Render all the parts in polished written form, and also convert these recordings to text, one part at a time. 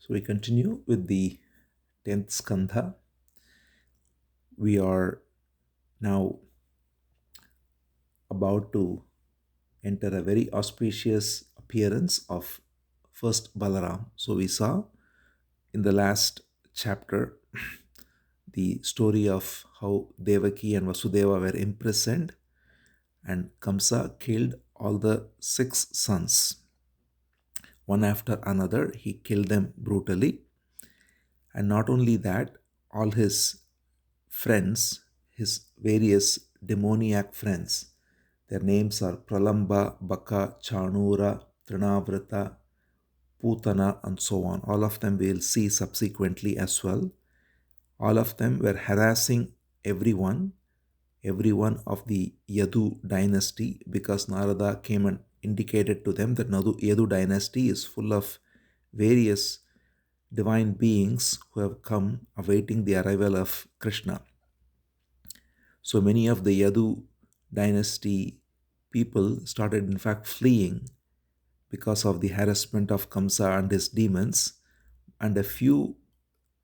So we continue with the 10th Skandha. We are now about to enter a very auspicious appearance of first Balaram. So we saw in the last chapter the story of how Devaki and Vasudeva were imprisoned and Kamsa killed all the 6 sons. One after another, he killed them brutally. And not only that, all his friends, his various demoniac friends, their names are Pralamba, Baka, Chanura, Trinavrata, Putana, and so on. All of them we'll see subsequently as well. All of them were harassing everyone of the Yadu dynasty, because Narada came and indicated to them that Yadu dynasty is full of various divine beings who have come awaiting the arrival of Krishna. So many of the Yadu dynasty people started, in fact, fleeing because of the harassment of Kamsa and his demons, and a few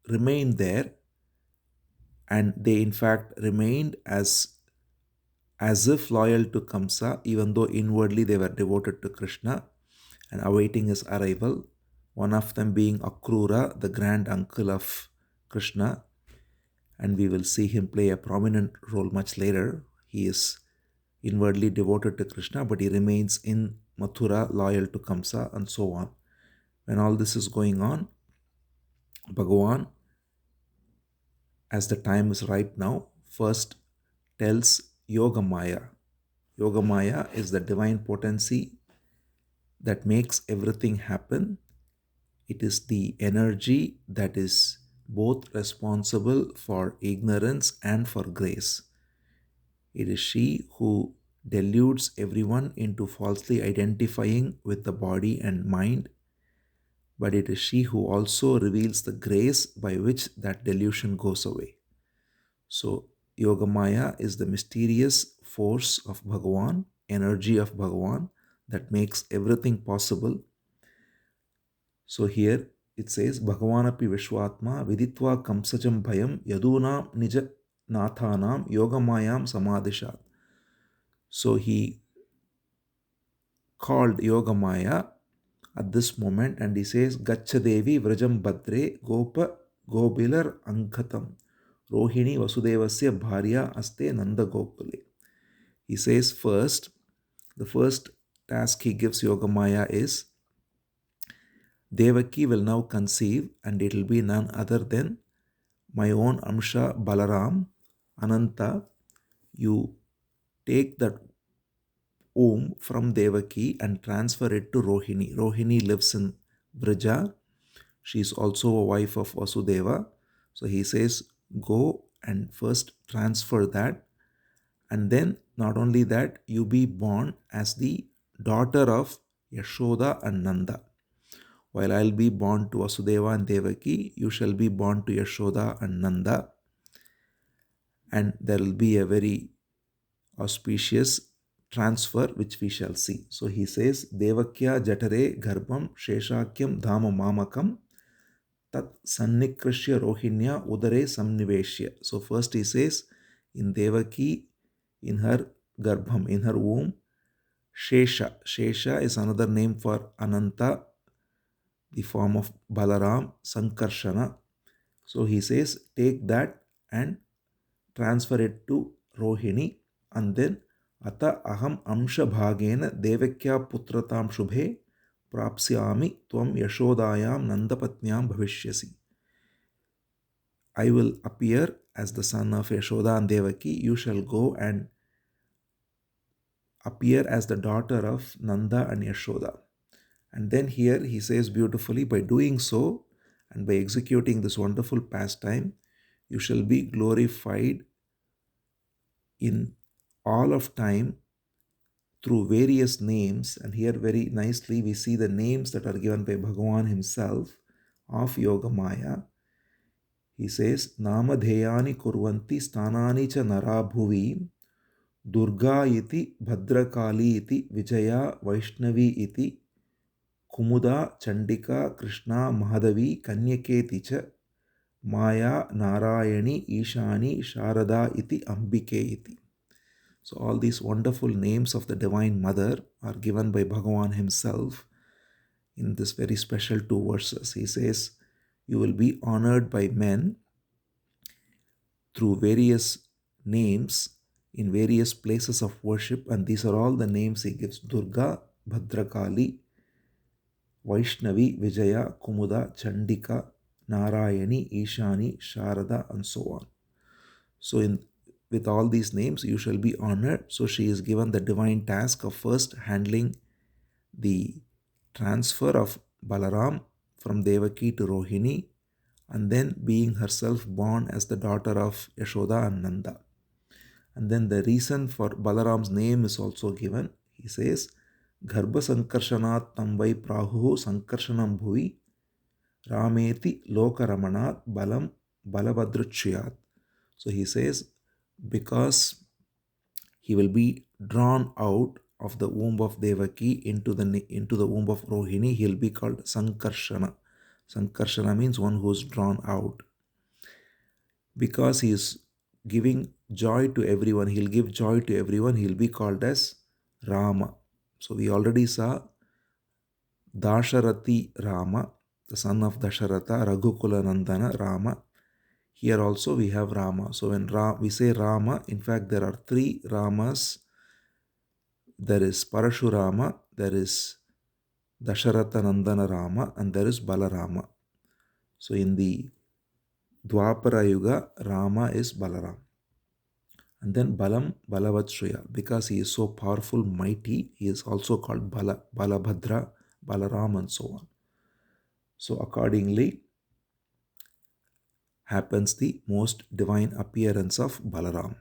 remained there, and they, in fact, remained as if loyal to Kamsa, even though inwardly they were devoted to Krishna and awaiting his arrival. One of them being Akrura, the grand uncle of Krishna, and we will see him play a prominent role much later. He is inwardly devoted to Krishna, but he remains in Mathura loyal to Kamsa, and so on. When all this is going on, Bhagavan, as the time is ripe now, first tells Yogamaya. Yogamaya is the divine potency that makes everything happen. It is the energy that is both responsible for ignorance and for grace. It is she who deludes everyone into falsely identifying with the body and mind, but it is she who also reveals the grace by which that delusion goes away. So, Yogamaya is the mysterious force of Bhagavan, energy of Bhagavan that makes everything possible. So, here it says, Bhagavanapi Vishwatma Viditva Kamsajam Bhayam Yadunam Nija Nathanam Yogamayam Samadishat. So, he called Yogamaya at this moment and he says, Gachadevi Vrajam Badre Gopa Gobilar Ankatam Rohini Vasudevasya Bharya Aste Nanda Gokule. He says the first task he gives Yogamaya is, Devaki will now conceive, and it will be none other than my own Amsha Balaram. Ananta, you take that womb from Devaki and transfer it to Rohini. Rohini lives in Vraja. She is also a wife of Vasudeva. So he says, go and first transfer that, and then not only that, you be born as the daughter of Yashoda and Nanda. While I'll be born to Vasudeva and Devaki, you shall be born to Yashoda and Nanda, and there will be a very auspicious transfer which we shall see. So he says, Devakya Jatare Garbham Sheshakyam Dhama Mamakam Tat Sannikrishya Rohinya Udare Samniveshya. So first he says, in Devaki, in her Garbham, in her womb, Shesha. Shesha is another name for Ananta, the form of Balaram, Sankarshana. So he says, take that and transfer it to Rohini, and then Ata Aham Amsha Bhagena Devakya Putratam Shubhe Prapsyami Tvam Yashodayam Nandapatnyam Bhavishyasi. I will appear as the son of Yashoda and Devaki. You shall go and appear as the daughter of Nanda and Yashoda. And then here he says beautifully, by doing so and by executing this wonderful pastime, you shall be glorified in all of time through various names. And here very nicely we see the names that are given by Bhagavan himself of Yogamaya. He says, Namadheyani kurvanti stanani cha narabhuvi Durga iti Bhadrakali iti Vijaya Vaishnavi iti Kumuda, Chandika, Krishna, Mahadavi, Kanyaketi cha Maya, Narayani, Ishani, Sharada iti, Ambike iti. So all these wonderful names of the Divine Mother are given by Bhagavan himself in this very special two verses. He says, you will be honored by men through various names in various places of worship, and these are all the names he gives: Durga, Bhadrakali, Vaishnavi, Vijaya, Kumuda, Chandika, Narayani, Ishani, Sharada, and so on. So with all these names you shall be honored. So she is given the divine task of first handling the transfer of Balaram from Devaki to Rohini, and then being herself born as the daughter of Yashoda and Nanda. And then the reason for Balaram's name is also given. He says, Garbha Sankarshanat Tamvai Prahu Sankarshanam Bhuvi Rameti Lokaramanat Balam Balavadruchyat. So he says, because he will be drawn out of the womb of Devaki into the womb of Rohini, he will be called Sankarshana. Sankarshana means one who is drawn out. Because he is giving joy to everyone, he'll give joy to everyone, he'll be called as Rama. So we already saw Dasharati Rama, the son of Dasharatha, Raghukula Nandana Rama. Here also we have Rama. So when we say Rama, in fact there are three Ramas. There is Parashurama, there is Dasharatha Nandana Rama, and there is Balarama. So in the Dwapara Yuga, Rama is Balaram. And then Balam, Balavatshraya, because he is so powerful, mighty, he is also called Balabhadra, Balaram, and so on. So accordingly happens the most divine appearance of Balaram.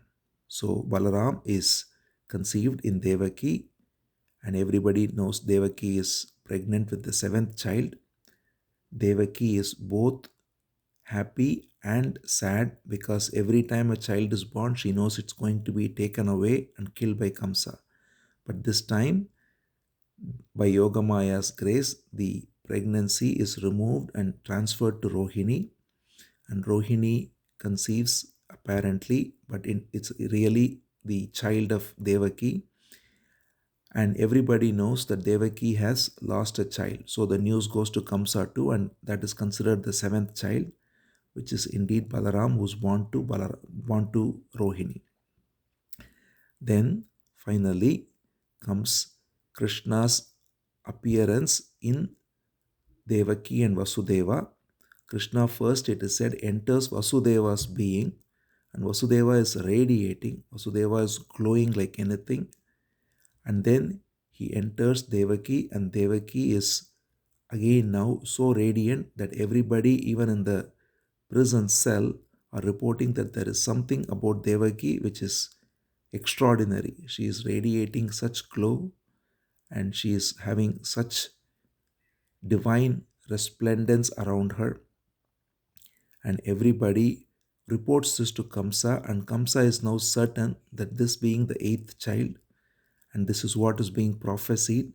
So Balaram is conceived in Devaki, and everybody knows Devaki is pregnant with the seventh child. Devaki is both happy and sad because every time a child is born, she knows it's going to be taken away and killed by Kamsa. But this time, by Yogamaya's grace, the pregnancy is removed and transferred to Rohini, and Rohini conceives apparently, but it's really the child of Devaki. And everybody knows that Devaki has lost a child. So the news goes to Kamsa too, and that is considered the seventh child, which is indeed Balaram, who's born to Rohini. Then finally comes Krishna's appearance in Devaki and Vasudeva. Krishna first, it is said, enters Vasudeva's being, and Vasudeva is radiating. Vasudeva is glowing like anything. And then he enters Devaki, and Devaki is again now so radiant that everybody, even in the prison cell, are reporting that there is something about Devaki which is extraordinary. She is radiating such glow, and she is having such divine resplendence around her. And everybody reports this to Kamsa, and Kamsa is now certain that this being the eighth child, and this is what is being prophesied,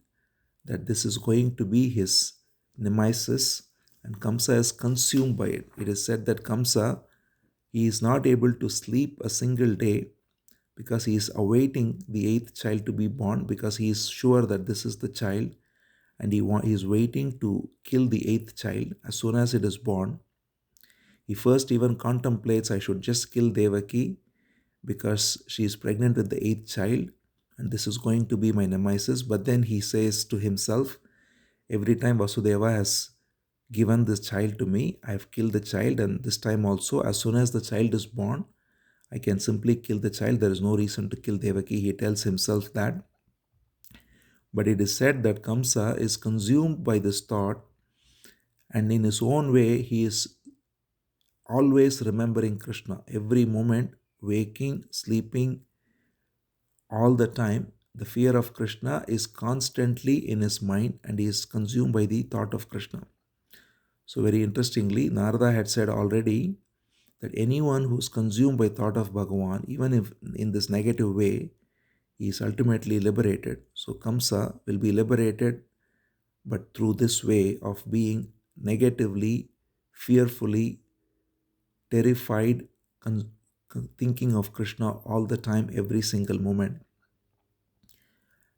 that this is going to be his nemesis, and Kamsa is consumed by it. It is said that Kamsa, he is not able to sleep a single day because he is awaiting the eighth child to be born, because he is sure that this is the child, and he is waiting to kill the eighth child as soon as it is born. He first even contemplates, I should just kill Devaki because she is pregnant with the eighth child, and this is going to be my nemesis. But then he says to himself, every time Vasudeva has given this child to me, I have killed the child, and this time also, as soon as the child is born, I can simply kill the child. There is no reason to kill Devaki. He tells himself that. But it is said that Kamsa is consumed by this thought, and in his own way, he is always remembering Krishna. Every moment, waking, sleeping, all the time, the fear of Krishna is constantly in his mind, and he is consumed by the thought of Krishna. So very interestingly, Narada had said already that anyone who is consumed by thought of Bhagavan, even if in this negative way, he is ultimately liberated. So Kamsa will be liberated but through this way of being negatively, fearfully, terrified, thinking of Krishna all the time, every single moment.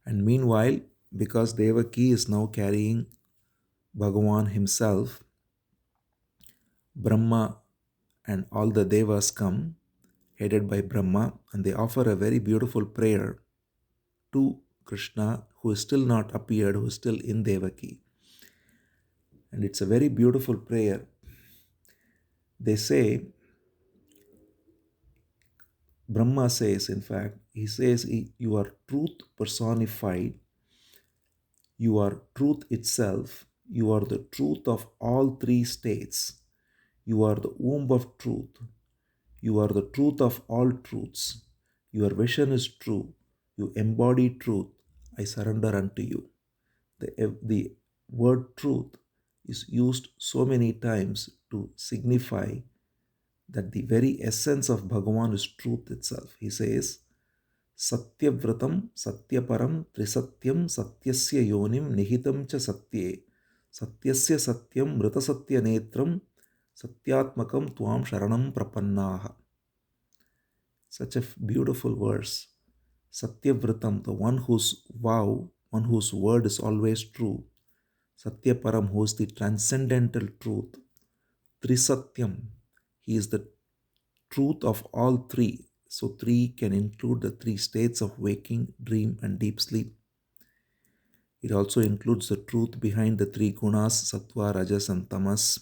And meanwhile, because Devaki is now carrying Bhagavan himself, Brahma and all the Devas come, headed by Brahma, and they offer a very beautiful prayer to Krishna, who is still not appeared, who is still in Devaki. And it's a very beautiful prayer. They say, Brahma says, in fact, he says, You are truth personified, you are truth itself, you are the truth of all three states, you are the womb of truth, you are the truth of all truths, your vision is true, you embody truth, I surrender unto you. The word truth is used so many times to signify that the very essence of Bhagavan is truth itself. He says, Satyavratam Satyaparam Trisatyam Satyasya Yonim Nihitam Cha Satye Satyasya Satyam Mritasatya Netram Satyatmakam Tuam Sharanam Prapannaha. Such a beautiful verse. Satyavratam, the one whose vow, one whose word is always true. Satyaparam, who is the transcendental truth. Trisatyam, he is the truth of all three. So, three can include the three states of waking, dream, and deep sleep. It also includes the truth behind the three gunas, sattva, rajas, and tamas.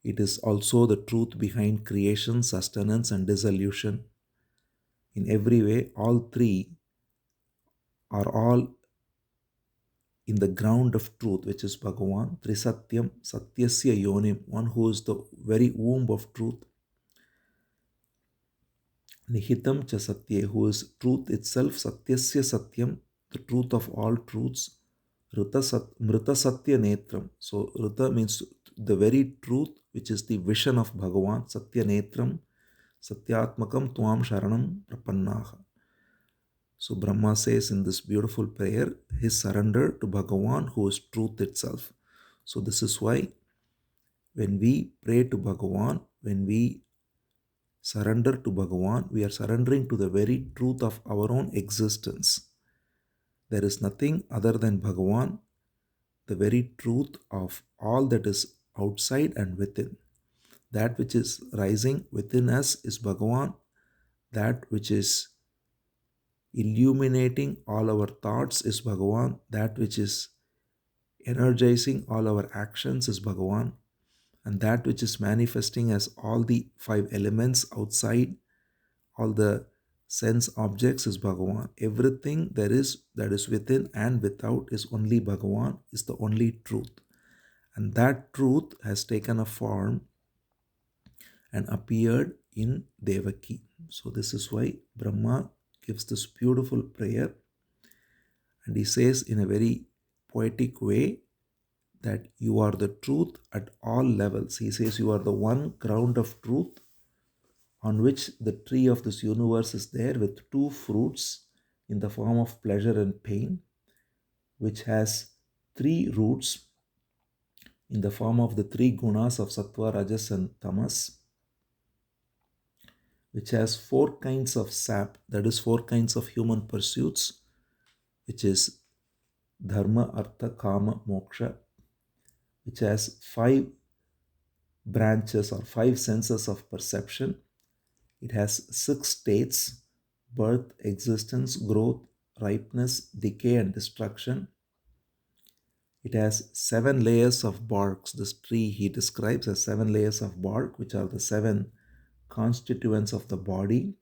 It is also the truth behind creation, sustenance, and dissolution. In every way, all three are all in the ground of truth, which is Bhagavan. Trisatyam, Satyasya Yonim, one who is the very womb of truth. Nihitam cha satye, who is truth itself, Satyasya Satyam, the truth of all truths. Mrita Satya Netram. So Rita means the very truth, which is the vision of Bhagavan. Satya Netram, Satyatmakam Tuam Sharanam Prapannaha. So Brahma says in this beautiful prayer, his surrender to Bhagavan, who is truth itself. So this is why when we pray to Bhagavan, when we surrender to Bhagavan, we are surrendering to the very truth of our own existence. There is nothing other than Bhagavan, the very truth of all that is outside and within. That which is rising within us is Bhagavan. That which is illuminating all our thoughts is Bhagavan. That which is energizing all our actions is Bhagavan. And that which is manifesting as all the five elements outside, all the sense objects is Bhagavan. Everything there is that is within and without is only Bhagavan, is the only truth. And that truth has taken a form and appeared in Devaki. So this is why Brahma gives this beautiful prayer, and he says in a very poetic way that you are the truth at all levels. He says you are the one ground of truth on which the tree of this universe is there with two fruits in the form of pleasure and pain, which has three roots in the form of the three gunas of sattva, rajas, and tamas, which has four kinds of sap, that is, four kinds of human pursuits, which is dharma, artha, kama, moksha, which has five branches or five senses of perception. It has six states: birth, existence, growth, ripeness, decay, and destruction. It has seven layers of barks. This tree he describes as seven layers of bark, which are the seven constituents of the body,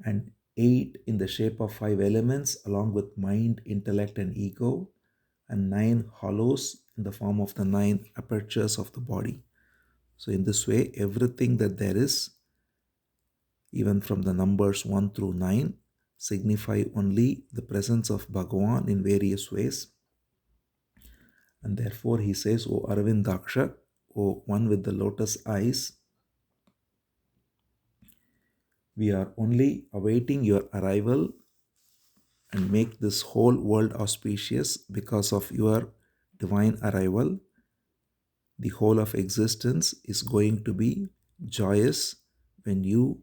and eight in the shape of five elements, along with mind, intellect, and ego, and nine hollows in the form of the nine apertures of the body. So, in this way, everything that there is, even from the numbers 1 through 9, signify only the presence of Bhagavan in various ways. And therefore, he says, O Arvindaksha, O one with the lotus eyes, we are only awaiting your arrival and make this whole world auspicious because of your divine arrival. The whole of existence is going to be joyous when you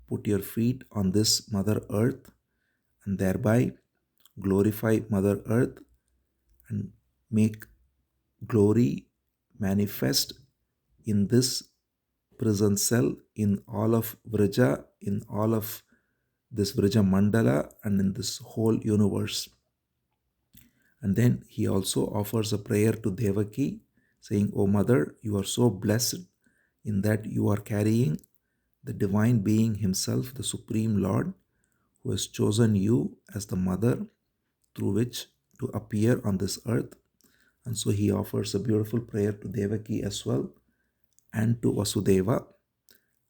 put your feet on this Mother Earth and thereby glorify Mother Earth and make glory manifest in this prison cell, in all of Vrija, in all of this Vrija Mandala, and in this whole universe. And then he also offers a prayer to Devaki, saying, "O Mother, you are so blessed in that you are carrying the divine being himself, the Supreme Lord, who has chosen you as the mother through which to appear on this earth." And so he offers a beautiful prayer to Devaki as well and to Vasudeva.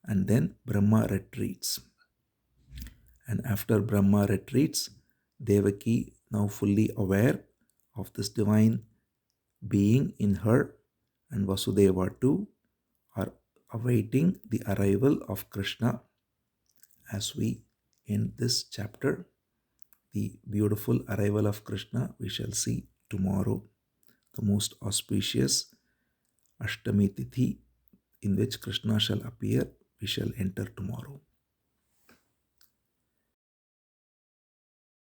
And then Brahma retreats. And after Brahma retreats, Devaki, now fully aware of this divine being in her, and Vasudeva too, are awaiting the arrival of Krishna. As we end this chapter, the beautiful arrival of Krishna we shall see tomorrow, the most auspicious Ashtami Tithi in which Krishna shall appear, we shall enter tomorrow.